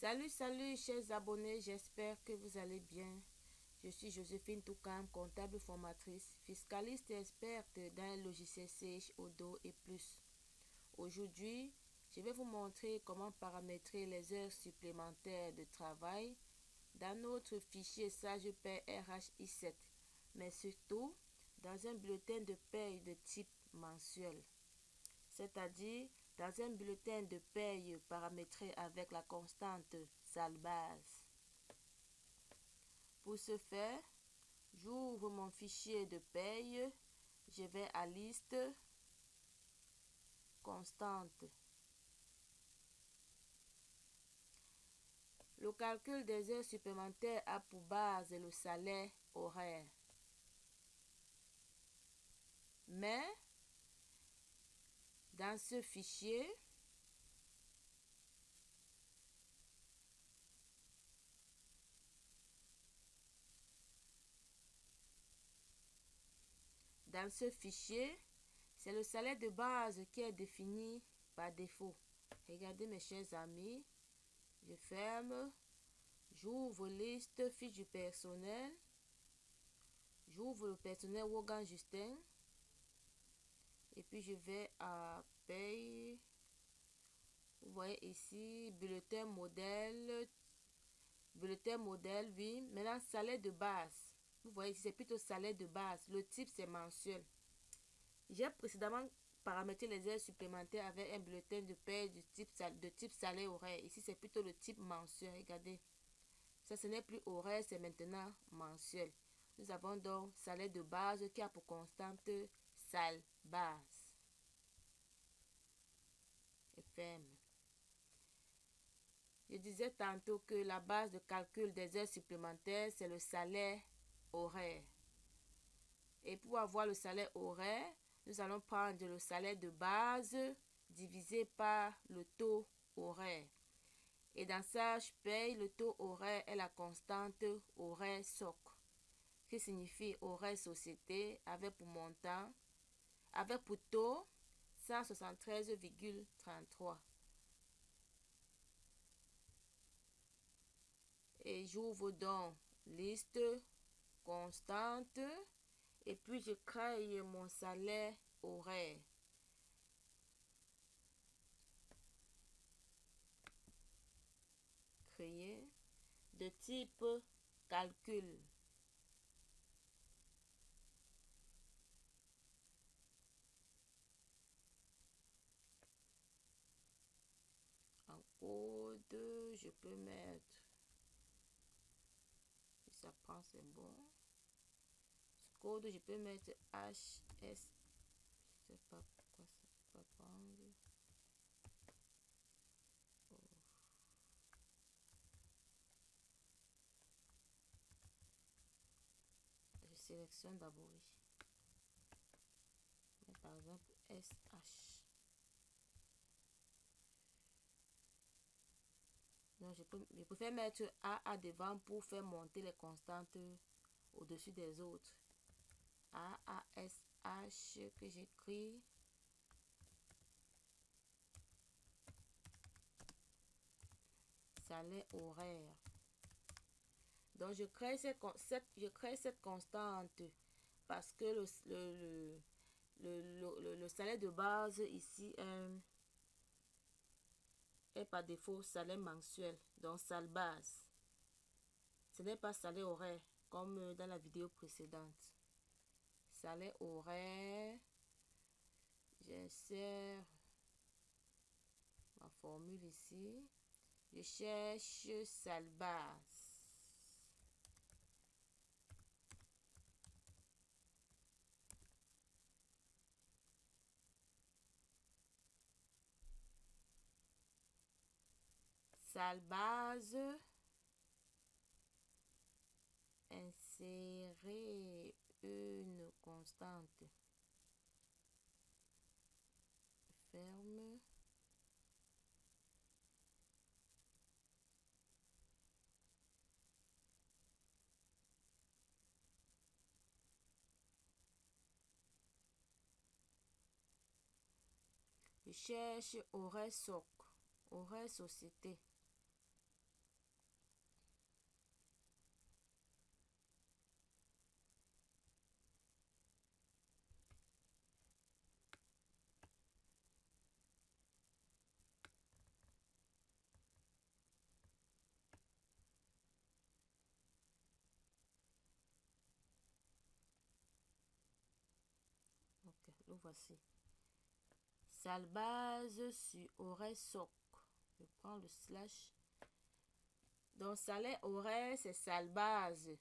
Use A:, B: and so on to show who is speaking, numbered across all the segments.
A: Salut chers abonnés, j'espère que vous allez bien. Je suis Joséphine Toukam, comptable formatrice, fiscaliste et experte dans le logiciel Sage, Odoo et plus. Aujourd'hui, je vais vous montrer comment paramétrer les heures supplémentaires de travail dans notre fichier SagePaye RHI7, mais surtout dans un bulletin de paye de type mensuel, c'est-à-dire dans un bulletin de paye paramétré avec la constante SALBASE. Pour ce faire, j'ouvre mon fichier de paye, je vais à liste, constante. Le calcul des heures supplémentaires a pour base le salaire horaire. Mais, dans ce fichier, c'est le salaire de base qui est défini par défaut. Regardez mes chers amis, je ferme, j'ouvre liste, fiche du personnel, j'ouvre le personnel Wogan Justin, et puis je vais à paye. Vous voyez ici, bulletin modèle, oui. Maintenant, salaire de base. Vous voyez ici, c'est plutôt salaire de base. Le type, c'est mensuel. J'ai précédemment paramétré les heures supplémentaires avec un bulletin de paie de type salaire horaire. Ici, c'est plutôt le type mensuel. Regardez. Ça, ce n'est plus horaire, c'est maintenant mensuel. Nous avons donc salaire de base qui a pour constante SALBASE. Et ferme. Je disais tantôt que la base de calcul des heures supplémentaires, c'est le salaire horaire. Et pour avoir le salaire horaire, nous allons prendre le salaire de base divisé par le taux horaire. Et dans SagePaye, le taux horaire est la constante horaire SOC, qui signifie horaire société avec pour montant, avec pour taux 173,33. Et j'ouvre donc liste constante et puis je crée mon salaire horaire. Créer de type calcul. En code, je peux mettre, si ça prend c'est bon. Code, je peux mettre HS, je sais pas pourquoi ça peut pas prendre. Oh. Je sélectionne d'abord, par exemple SH. Non, je préfère mettre A devant pour faire monter les constantes au-dessus des autres. ASH que j'écris. Salaire horaire. Donc je crée cette constante parce que le salaire de base ici est par défaut salaire mensuel, donc SALBASE. Ce n'est pas salaire horaire comme dans la vidéo précédente. Salaire horaire, j'insère ma formule ici. Je cherche SALBASE. SALBASE. Insérer une constante. Ferme. Je cherche horaire SOC, horaire société. Le voici. Salaire base sur horaire soc. Je prends le slash. Donc, salaire horaire, c'est salaire base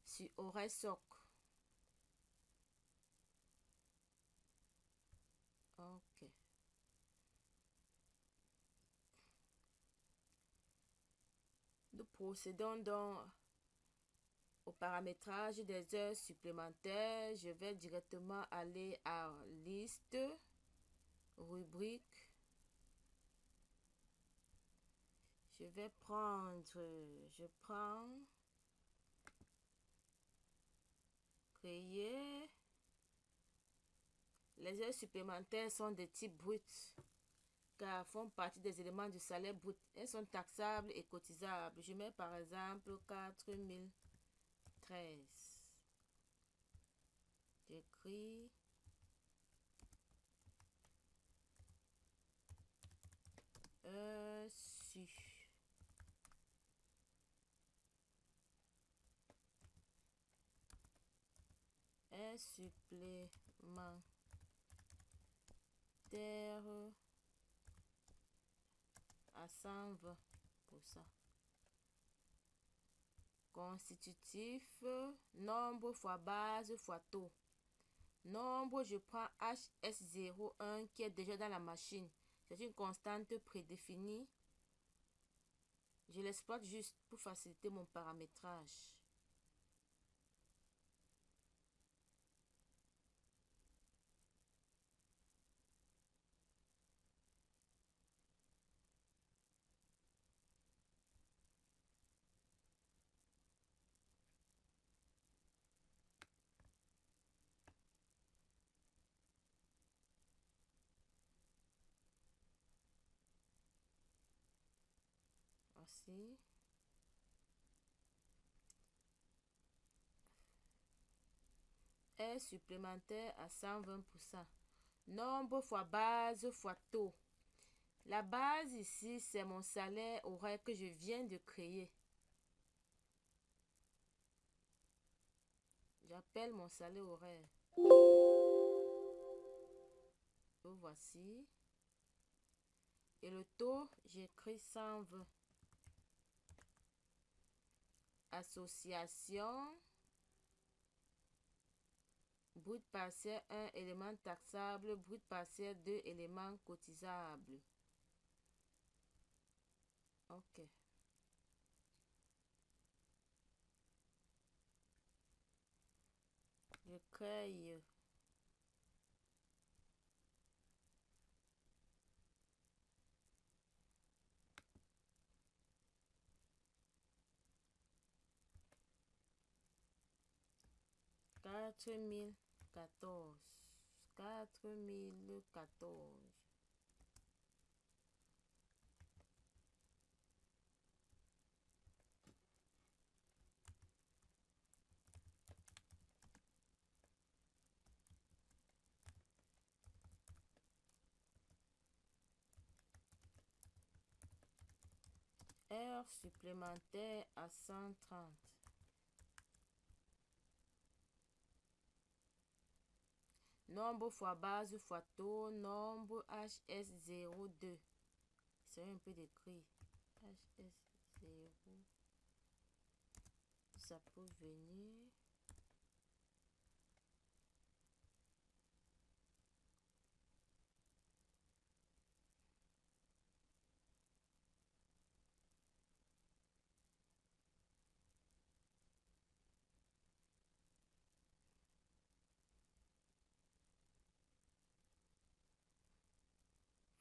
A: sur horaire soc. Ok. Nous procédons donc au paramétrage des heures supplémentaires. Je vais directement aller à liste, rubrique. Je prends créer. Les heures supplémentaires sont de type brut, car font partie des éléments du salaire brut. Elles sont taxables et cotisables. Je mets par exemple 4013. J'écris su. Un supplémentaire à 120%. Constitutif, nombre fois base fois taux. Nombre, je prends HS01 qui est déjà dans la machine. C'est une constante prédéfinie. Je l'exploite juste pour faciliter mon paramétrage. Voici. Est supplémentaire à 120%. Nombre fois base fois taux. La base ici, c'est mon salaire horaire que je viens de créer. J'appelle mon salaire horaire. Le voici. Et le taux, j'écris 120. Association. Brut partiel 1 élément taxable. Brut partiel 2 éléments cotisables. Ok. Je crée. Quatre mille 4014. Heures supplémentaires à 130. Nombre fois base fois taux. Nombre HS02. C'est un peu d'écrit. HS0. Ça peut venir.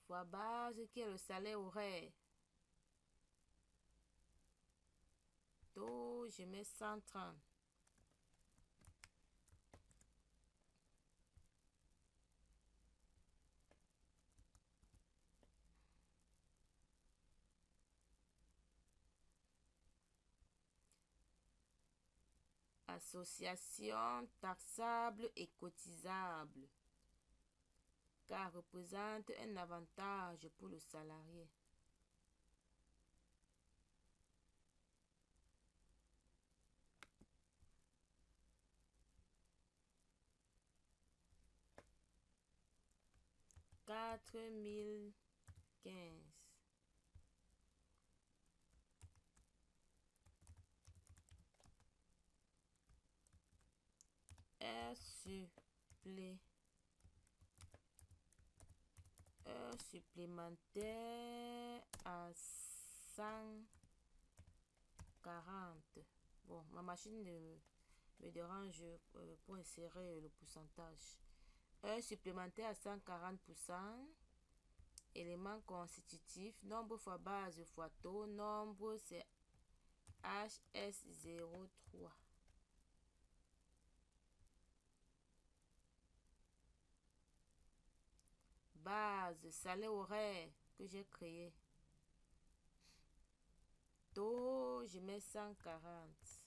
A: Fois base qui est le salaire horaire. Taux, je mets 130. Association taxable et cotisable, car représente un avantage pour le salarié. 4015. Heure supplémentaire à 140. Bon, ma machine me dérange pour insérer le pourcentage. Heure supplémentaire à 140%. Élément constitutif, nombre fois base fois taux, nombre c'est HS03. Base, salaire horaire que j'ai créé. Taux, je mets 140.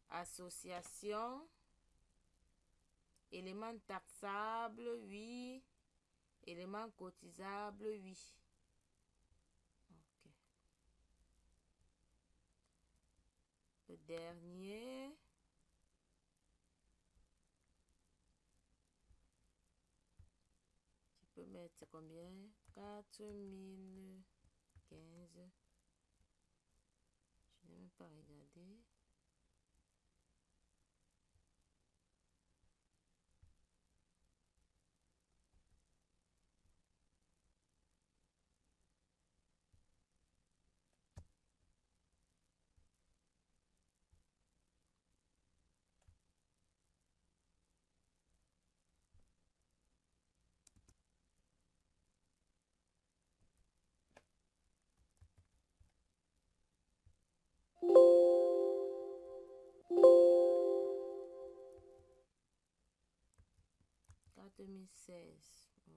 A: Association, élément taxable, oui. Élément cotisable, oui. Ok. Le dernier. Tu peux mettre combien? 4015. Je n'ai même pas regardé. En 2016. Oh.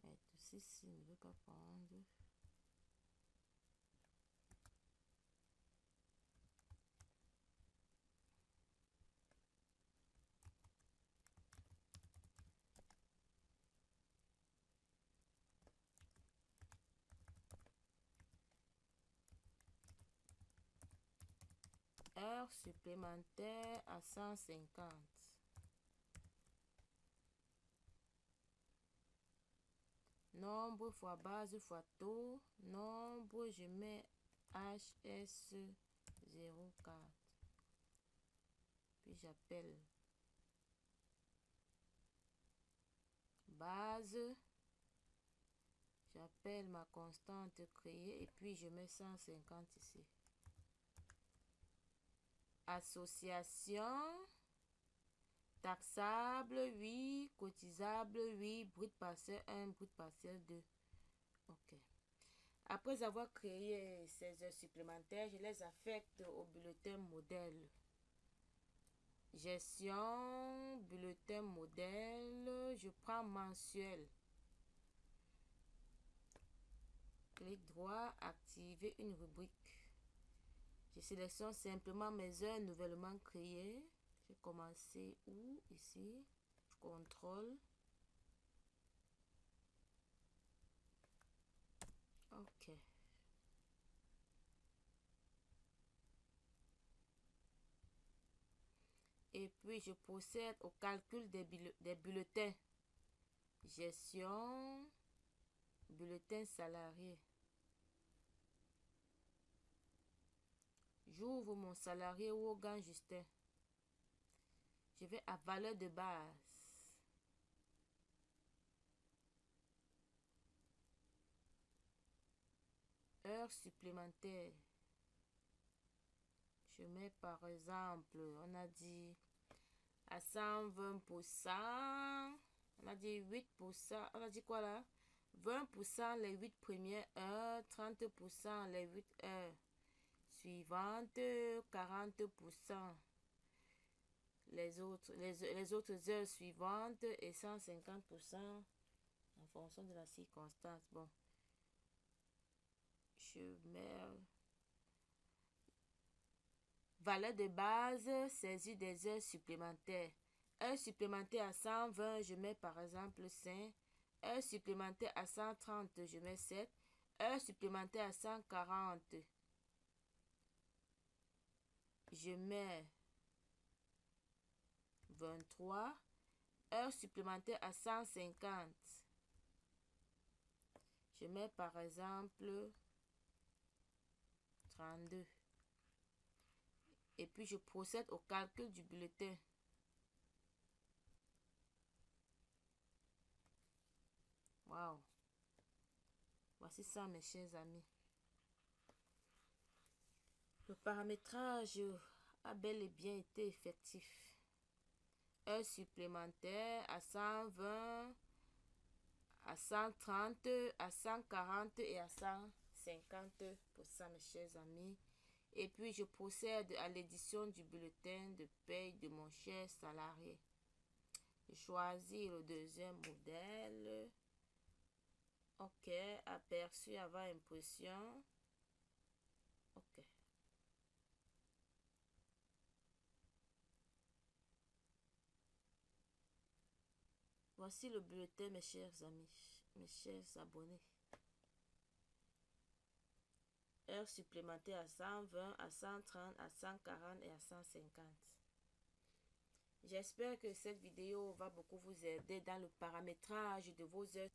A: Mais tout ceci ne veut pas prendre. Heure supplémentaire à 150. Nombre fois base fois taux. Nombre, je mets HS04. Puis j'appelle base. J'appelle ma constante créée et puis je mets 150 ici. Association. Taxable, oui. Cotisable, oui. Brut partiel 1, brut partiel 2. Ok. Après avoir créé ces heures supplémentaires, je les affecte au bulletin modèle. Gestion, bulletin modèle. Je prends mensuel. Clic droit, activer une rubrique. Je sélectionne simplement mes heures nouvellement créées. J'ai commencé où? Ici. Contrôle. Ok. Et puis je procède au calcul des bulletins. Gestion, bulletin salarié. J'ouvre mon salarié Wogan Justin. Je vais à valeur de base. Heures supplémentaires. Je mets par exemple, on a dit à 120%. On a dit 8%. On a dit quoi là? 20% les 8 premières heures, 30% les 8 heures suivantes, 40% les autres heures suivantes et 150% en fonction de la circonstance. Bon, je mets valeur de base, saisie des heures supplémentaires. Heure supplémentaire à 120, je mets par exemple 5. Heure supplémentaire à 130, je mets 7. Heure supplémentaire à 140, je mets 23. Heures supplémentaires à 150. Je mets par exemple 32. Et puis je procède au calcul du bulletin. Waouh. Voici ça, mes chers amis. Le paramétrage a bel et bien été effectif. Heures supplémentaires à 120, à 130, à 140 et à 150%, mes chers amis. Et puis je procède à l'édition du bulletin de paye de mon cher salarié. Je choisis le deuxième modèle. Ok, aperçu avant impression. Ok. Voici le bulletin, mes chers amis, mes chers abonnés. Heures supplémentaires à 120, à 130, à 140 et à 150. J'espère que cette vidéo va beaucoup vous aider dans le paramétrage de vos heures.